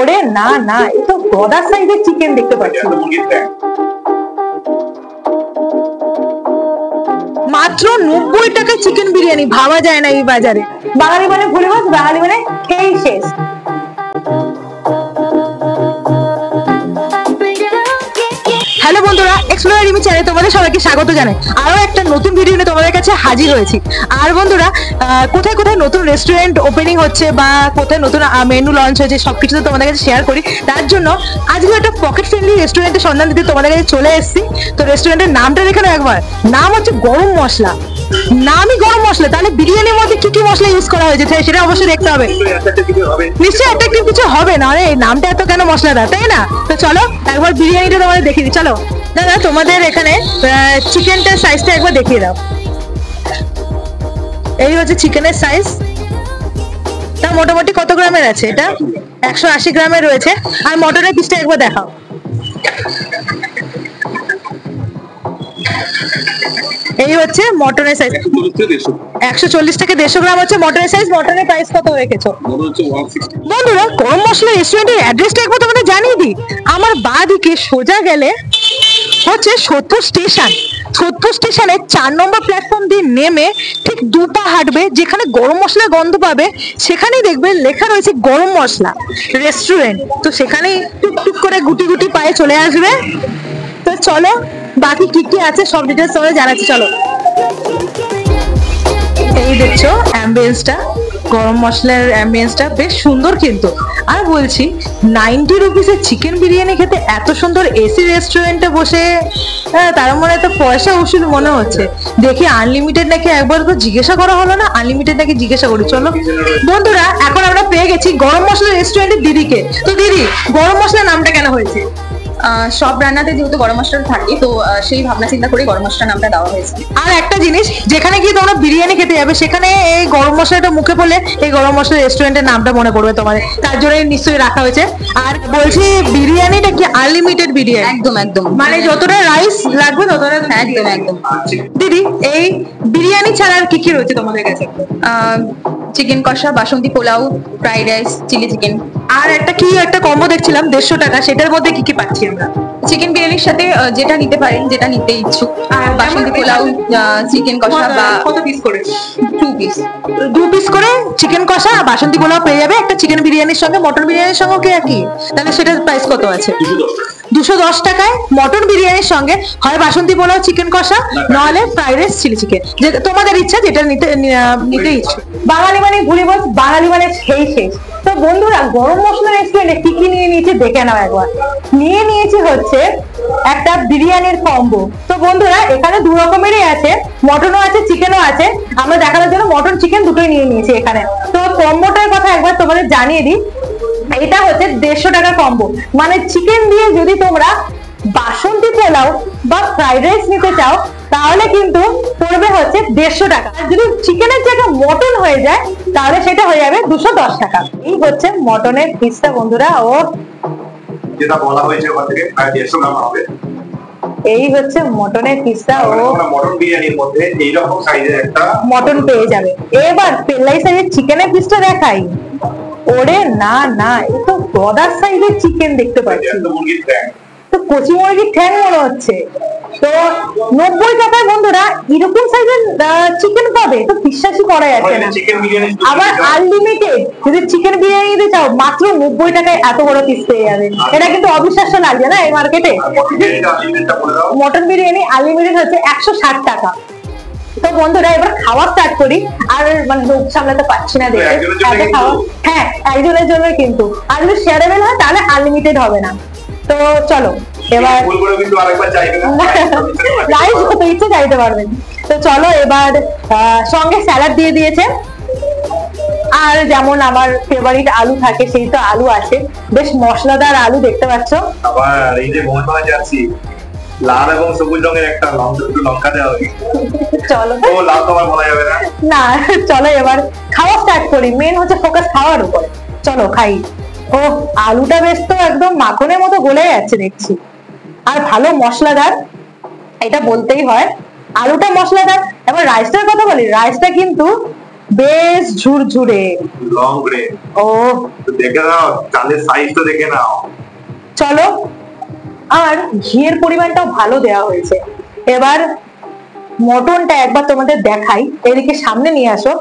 ওরে না না, এ তো গদার সাইজের চিকেন দেখতে পাচ্ছি। মাত্র 90 টাকা চিকেন বিরিয়ানি, ভাবা যায় না এই বাজারে। বাঙালি মানে ভুলে বাস, বাঙালি মানে খেয়েই শেষ। হ্যালো বন্ধুরা, এক্সপ্লোরার রিমি চ্যানেলে তোমাদের সবাইকে স্বাগত জানাই। আরো একটা নতুন ভিডিও নিয়ে তোমাদের কাছে হাজির হয়েছি। আর বন্ধুরা, কোথায় কোথায় নতুন রেস্টুরেন্ট ওপেনিং হচ্ছে বা কোথায় নতুন মেনু লঞ্চ হয়েছে সবকিছু তো তোমাদের কাছে শেয়ার করি। তার জন্য আজকে একটা পকেট ফ্রেন্ডলি রেস্টুরেন্টের সন্ধান দিতে তোমাদের কাছে চলে এসেছি। তো রেস্টুরেন্টের নামটা দেখে নাও একবার, নাম হচ্ছে গরম মশলা। নামই গরম মশলা, তাহলে বিরিয়ানির মধ্যে কি কি মশলা ইউজ করা হয়েছে সেটা অবশ্যই দেখতে হবে। নিশ্চয়ই অ্যাট্রাকটিভ কিছু হবে, না এই নামটা এত কেন মশলাদার, তাই না? তো চলো একবার বিরিয়ানিটা তোমাদের দেখিয়ে দিই। চলো দাদা, তোমাদের এখানে চিকেনটার সাইজটা একবার দেখিয়ে দাও। এই হচ্ছে চিকেনের সাইজ। তা মোটামুটি কত গ্রামের আছে? এটা 180 গ্রামের রয়েছে। আর মটনের পিসটা একবার দেখাও। এই হচ্ছে মটনের সাইজ, 140 থেকে 150 গ্রাম হচ্ছে মটনের সাইজ। মটনের প্রাইস কত রেখেছো? বন্ধুরা, গরম মশলা রেস্টুরেন্টের অ্যাড্রেসটা একবার তোমাদের জানিয়ে দিই। আমার বাঁ দিকে সোজা গেলে হচ্ছে সোদপুর স্টেশন। সোদপুর স্টেশনের 4 নম্বর প্ল্যাটফর্ম দিয়ে নেমে ঠিক 2 পা হাঁটবে, যেখানে গরম মশলার গন্ধ পাবে সেখানেই দেখবে লেখা রয়েছে গরম মশলা রেস্টুরেন্ট। তো সেখানেই টুকটুক করে গুটি গুটি পায়ে চলে আসবে। তো চলো বাকি কি কি আছে সব ডিটেলস তোমাদের জানাচ্ছি। চলো, এই দেখছো অ্যাম্বিয়েন্সটা, গরম মশলার অ্যাম্বিয়েন্সটা বেশ সুন্দর কিন্তু। আর বলছি 90 রুপিসের চিকেন বিরিয়ানি খেতে এত সুন্দর এসি রেস্টুরেন্টে বসে, তার মনে তো পয়সা উসুল মনে হচ্ছে। দেখি আনলিমিটেড নাকি, একবার তো জিজ্ঞাসা করা হলো না, আনলিমিটেড নাকি জিজ্ঞাসা করি। চলো বন্ধুরা, এখন আমরা পেয়ে গেছি গরম মশলা রেস্টুরেন্টের দিদিকে। তো দিদি, গরম মশলা নামটা কেন হয়েছে? সব রান্নাতে যেহেতু গরম মশলা থাকে, তো সেই ভাবনা চিন্তা করে গরম মশলা নামটা দেওয়া হয়েছে। আর একটা জিনিস, যেখানে গিয়ে তোমরা বিরিয়ানি খেতে যাবে সেখানে এই গরম মশলাটা মুখে পড়লে এই গরম মশলা রেস্টুরেন্টের নামটা মনে পড়বে তোমাদের, তার জন্য নিশ্চয়ই রাখা হয়েছে। আর বলছি, বিরিয়ানিটা কি আনলিমিটেড বিরিয়ানি? একদম একদম, মানে যতটা রাইস লাগবে ততটা? একদম একদম। দিদি, এই বিরিয়ানি ছাড়া আর কি কি রয়েছে তোমাদের কাছে? চিকেন কষা, basanti pulao, fried rice, chilli chicken. আর একটা কি একটা কম্বো দেখছিলাম 150 টাকা, সেটার মধ্যে কি কি পাচ্ছি আমরা? চিকেন বিরিয়ানির সাথে যেটা নিতে পারেন, যেটা নিতে ইচ্ছুক। আর বাসন্তী পোলাও, চিকেন কষা বা কত পিস করে? 2 পিস। 2 পিস করে চিকেন কষা আর বাসন্তী পোলাও পেয়ে যাবে একটা চিকেন বিরিয়ানির সঙ্গে। মটন বিরিয়ানির সঙ্গে কি একই? তাহলে সেটার প্রাইস কত আছে? 210 টাকায় মটন বিরিয়ানির সঙ্গে হয় বাসন্তী পোলাও চিকেন কষা, নাহলে ফ্রাইড রাইস চিলি চিকেন, যে তোমাদের ইচ্ছা যেটা নিতে ইচ্ছুক। বাঙালি মানে ভুলি বস, বাঙালি মানে সেই শেষ। তো বন্ধুরা, গরম মশলা রেস্টুরেন্টে কি কি নিয়ে নিয়েছে দেখে নাও একবার। নিয়ে নিয়েছি হচ্ছে একটা বিরিয়ানির কম্বো। তো বন্ধুরা, এখানে 2 রকমেরই আছে, মটনও আছে চিকেনও আছে। আমরা দেখানোর জন্য মটন চিকেন দুটোই নিয়ে নিয়েছি এখানে। তো কম্বোটার কথা একবার তোমাদের জানিয়ে দিই। এটা হচ্ছে 150 টাকা কম্বো, মানে চিকেন দিয়ে যদি তোমরা বাসন্তী পোলাও বা ফ্রাইড রাইস নিতে চাও তাহলে কিন্তু পড়বে হচ্ছে 150 টাকা। আর যদি চিকেনের জায়গায় মটন হয়ে যায় তাহলে সেটা হয়ে যাবে 210 টাকা। এই হচ্ছে মটনের পিসটা বন্ধুরা, ও যেটা বলা হয়েছে ওখান থেকে 150 গ্রাম হবে। এই হচ্ছে মটনের পিসটা, ও মটন বিরিয়ানির মধ্যে এই রকম সাইজের একটা মটন পেয়ে যাবে। এবার পেল্লাই সাইজের চিকেনের পিসটা দেখাই। ওরে না না, এ তো গদার সাইজের চিকেন দেখতে পাচ্ছি, তো কচি মুরগির ঠ্যাং মনে হচ্ছে। তো 90 টাকায় বন্ধুরা এরকম সাইজের চিকেন পাবে, তো বিশ্বাসই করা যাচ্ছে না। আবার আনলিমিটেড যদি চিকেন বিরিয়ানি নিতে চাও মাত্র 90 টাকায় এত বড় পিস পেয়ে যাবে। এটা কিন্তু অবিশ্বাস্য লাগছে না এই মার্কেটে। মটন বিরিয়ানি আনলিমিটেড হচ্ছে 160 টাকা। তো বন্ধুরা, এবার খাওয়া স্টার্ট করি। আর মানে লোক সামলাতে পারছি না দেখে খাওয়া। হ্যাঁ, একজনের জন্য কিন্তু। আর যদি শেয়ারেবল হয় তাহলে আনলিমিটেড হবে না। তো চলো এবার রাইস কত ইচ্ছে চাইতে পারবেন। তো চলো এবার সঙ্গে স্যালাড দিয়ে দিয়েছে। আর যেমন আমার ফেভারিট আলু থাকে, সেই তো আলু আছে, বেশ মশলাদার আলু দেখতে পাচ্ছ। আবার এই যে মোহনবাগান যাচ্ছি, লাল এবং সবুজ রঙের একটা লঙ্কা দেওয়া হয়েছে। চলো, ও লাল তো আমার বলা যাবে না। না, চলো এবার খাওয়া স্টার্ট করি। মেন হচ্ছে ফোকাস খাওয়ার উপরে। চলো খাই। ও আলুটা বেশ তো একদম মাখনের মতো গলে যাচ্ছে দেখছি, আর ভালো মশলাদার, এটা বলতেই হয়। আলুটা মশলাদার। এবার রাইসটার কথা বলি, রাইসটা কিন্তু বেশ ঝুরঝুরে লং গ্রে। ও দেখে নাও, চালের সাইজ তো দেখে নাও। চলো, আর ঘিয়ের পরিমাণটাও ভালো দেওয়া হয়েছে। এবার মটনটা একবার তোমাদের দেখাই, এদিকে সামনে নিয়ে আসো।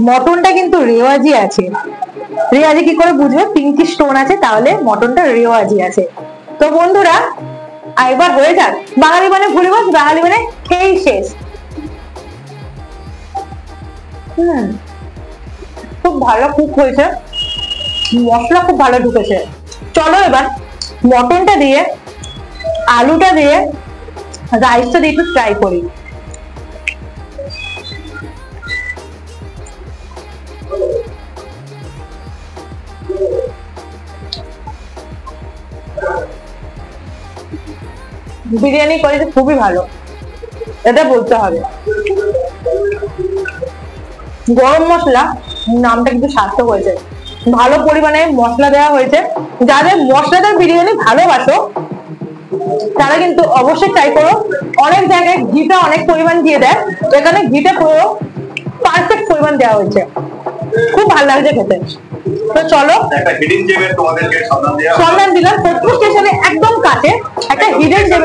মটনটা কিন্তু রেওয়াজি আছে। রেওয়াজি কি করে বুঝবে? পিঙ্কি স্টোন আছে, তাহলে মটনটা রেওয়াজি আছে। তো বন্ধুরা, একবার হয়ে যাক। বাঙালি মানে ভুলিবাস, বাঙালি মানে খেয়েই শেষ। খুব ভালো কুক হয়েছে, মশলা খুব ভালো ঢুকেছে। চলো এবার মটনটা দিয়ে, আলুটা দিয়ে, রাইসটা দিয়ে একটু ট্রাই করি। বিরিয়ানি করেছে খুবই ভালো, এটা বলতে হবে। গরম মশলা নামটা কিন্তু সার্থক হয়েছে, ভালো পরিমাণে মশলা দেওয়া হয়েছে। যাদের মশলাদার বিরিয়ানি ভালোবাসো তারা কিন্তু অবশ্যই ট্রাই করো। অনেক জায়গায় ঘিটা অনেক পরিমাণ দিয়ে দেয়, এখানে ঘিটা পুরো পারফেক্ট পরিমাণ দেওয়া হয়েছে, খুব ভালো লাগছে খেতে। তো চলো, একটা হিডেন জেমের তোমাদেরকে সন্ধান দিলাম ফোর্ট স্টেশনে একদম কাছে একটা হিডেন জেম।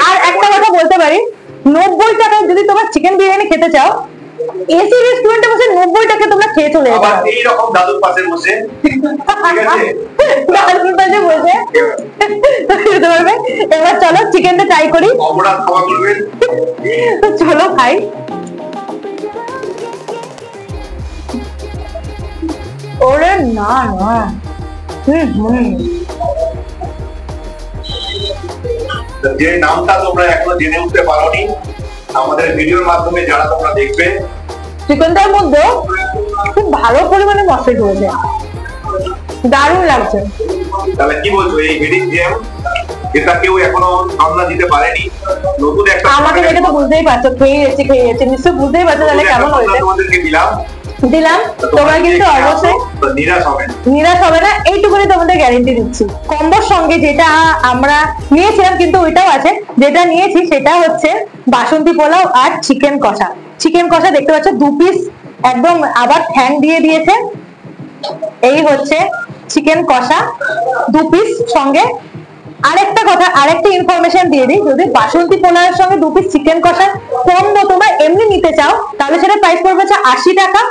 আর একটা কথা বলতে পারি, 90 টাকায় যদি তোমার চিকেন বিরিয়ানি খেতে চাও, এসি রেস্টুরেন্টে বসে 90 টাকা তোমরা খেয়ে চলে যাবে। আবার এই রকম দাদুর পাশে বসে, ঠিক আছে, দাদুর পাশে বসে খেতে পারবে। এবার চলো চিকেনটা ট্রাই করি। অপরাধ ক্ষমা করবেন। তো চলো খাই। ওরে না না, যে নামটা তোমরা এখনো জেনে উঠতে পারোনি, আমাদের ভিডিওর মাধ্যমে যারা তোমরা দেখবে, চিকেনটার মধ্যে খুব ভালো পরিমাণে মশলা ঢুকেছে, দারুণ লাগছে। তাহলে কি বলছো, এই হিডেন জেম যেটা কেউ এখনো সামনা দিতে পারেনি, নতুন একটা, আমাকে দেখে তো বুঝতেই পারছো, খেয়ে যাচ্ছে নিশ্চয় বুঝতেই পারছো তাহলে কেমন হয়েছে। তোমাদেরকে দিলাম, তোমরা কিন্তু অবশ্যই নিরাশ হবে না, এইটুকুনি তোমাদের গ্যারেন্টি দিচ্ছি। কম্বোর সঙ্গে যেটা আমরা নিয়েছিলাম কিন্তু ওইটাও আছে, যেটা নিয়েছি সেটা হচ্ছে বাসন্তী পোলাও আর চিকেন কষা। চিকেন কষা দেখতে পাচ্ছ 2 পিস একদম, আবার ঠ্যাং দিয়ে দিয়েছে। এই হচ্ছে চিকেন কষা 2 পিস সঙ্গে। আরেকটা কথা, আরেকটা ইনফরমেশন দিয়ে দিই, যদি বাসন্তী পোলাওয়ের সঙ্গে 2 পিস চিকেন কষা কম্বো তোমরা এমনি নিতে চাও, তাহলে সেটা প্রাইস পড়বে 80 টাকা।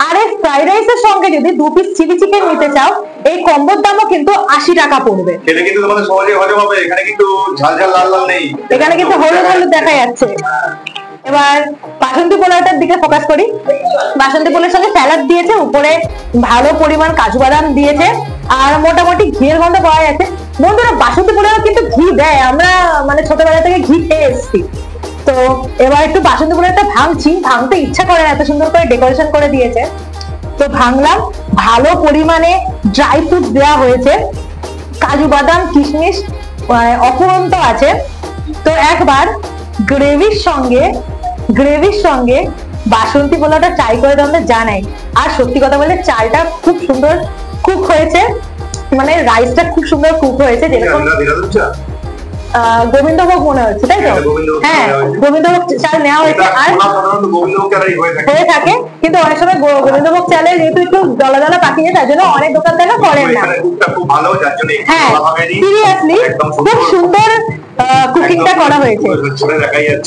আর এই ফ্রাইড রাইসের সঙ্গে যদি 2 পিস চিলি চিকেন নিতে চাও, এই কম্বোর দামও কিন্তু 80 টাকা পড়বে। এটা কিন্তু তোমাদের সহজে হজম হবে, এখানে কিন্তু ঝাল ঝাল লাল লাল নেই, এখানে কিন্তু হলুদ হলুদ দেখা যাচ্ছে। এবার বাসন্তী পোলাওটার দিকে ফোকাস করি। বাসন্তী পোলাওর সঙ্গে স্যালাড দিয়েছে, উপরে ভালো পরিমাণ কাজু বাদাম দিয়েছে, আর মোটামুটি ঘিয়ের গন্ধ পাওয়া যাচ্ছে। বন্ধুরা, বাসন্তী পোলাও কিন্তু ঘি দেয়, আমরা মানে ছোটবেলা থেকে ঘি খেয়ে এসেছি। তো এবার একটু বাসন্তী পোলাওটা ভাঙছি, ভাঙতে ইচ্ছা করে না, এত সুন্দর করে ডেকোরেশন করে দিয়েছে। তো ভাঙলাম, ভালো পরিমাণে ড্রাই ফ্রুটস দেওয়া হয়েছে, কাজু বাদাম কিশমিশ অফুরন্ত আছে। তো একবার গ্রেভির সঙ্গে বাসন্তী পোলাওটা ট্রাই করে তোমাদের জানাই। আর সত্যি কথা বলতে চালটা খুব সুন্দর কুক হয়েছে, মানে রাইসটা খুব সুন্দর কুক হয়েছে, যেরকম গোবিন্দভোগ মনে হচ্ছে, তাই তো? হ্যাঁ, গোবিন্দভোগ চাল নেওয়া হয়েছে। আর হয়ে থাকে, কিন্তু অনেক সময় গোবিন্দভোগ চালে যেহেতু একটু দলা দলা পাকিয়ে, তার জন্য অনেক দোকানদাররা করেন না। হ্যাঁ, সিরিয়াসলি খুব সুন্দর কুকিংটা করা হয়েছে।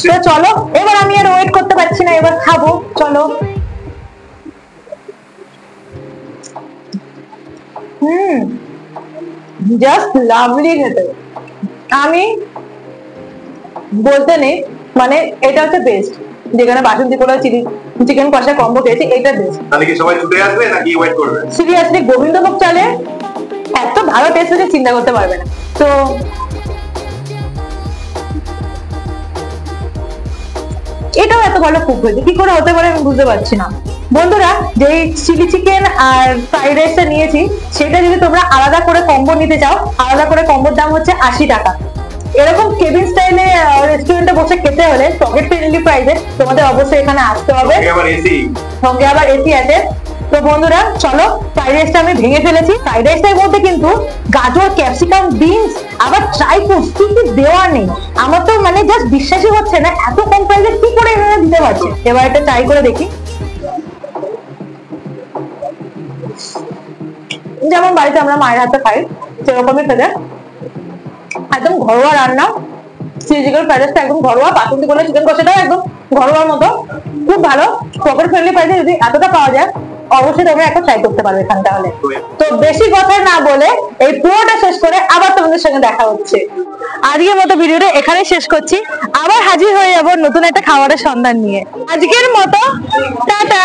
তো চলো, এবার আমি আর ওয়েট করতে পারছি না, এবার খাবো। চলো। জাস্ট লাভলি খেতে, আমি বলতে নেই, মানে এটা হচ্ছে বেস্ট। যেখানে বাসন্তী পোলাও চিকেন কষা কম্বো খেয়েছি, এটা বেস্ট। তাহলে কি সবাই ছুটে আসবে নাকি ওয়েট করবে? সিরিয়াসলি গোবিন্দভোগ চালে এত ভালো টেস্ট হচ্ছে চিন্তা করতে পারবে না। তো এটাও এত ভালো কুক হয়েছে, কি করে হতে পারে আমি বুঝতে পারছি না। বন্ধুরা, যে চিলি চিকেন আর ফ্রাইড রাইসটা নিয়েছি, সেটা যদি তোমরা আলাদা করে কম্বো নিতে চাও, আলাদা করে কম্বোর দাম হচ্ছে 80 টাকা। এরকম কেবিন স্টাইলে রেস্টুরেন্টে বসে খেতে হলে পকেট ফ্রেন্ডলি প্রাইসে তোমাদের অবশ্যই এখানে আসতে হবে। সঙ্গে আবার এসি আছে। তো বন্ধুরা চলো, ফ্রাইড রাইসটা আমি ভেঙে ফেলেছি। ফ্রাইড রাইসটার মধ্যে কিন্তু গাজর, ক্যাপসিকাম, বিনস, আবার ট্রাই ফ্রুটস কি কি দেওয়া নেই। আমার তো মানে জাস্ট বিশ্বাসই হচ্ছে না এত কম প্রাইসে কি করে এভাবে দিতে পারছে। এবার এটা ট্রাই করে দেখি। যেমন বাড়িতে আমরা মায়ের হাতে খাই সেরকমই খেতে, একদম ঘরোয়া রান্না। চিকেন ফ্রাইড রাইসটা একদম ঘরোয়া, বাসন্তী পোলাও চিকেন কষাটাও একদম ঘরোয়ার মতো, খুব ভালো। পকেট ফ্রেন্ডলি প্রাইসে যদি এতটা পাওয়া যায় অবশ্যই তোমরা একটা ট্রাই করতে পারবে এখান। তাহলে তো বেশি কথা না বলে এই পুরোটা শেষ করে আবার তোমাদের সঙ্গে দেখা হচ্ছে। আজকের মতো ভিডিওটা এখানে শেষ করছি, আবার হাজির হয়ে যাবো নতুন একটা খাবারের সন্ধান নিয়ে। আজকের মতো টাটা।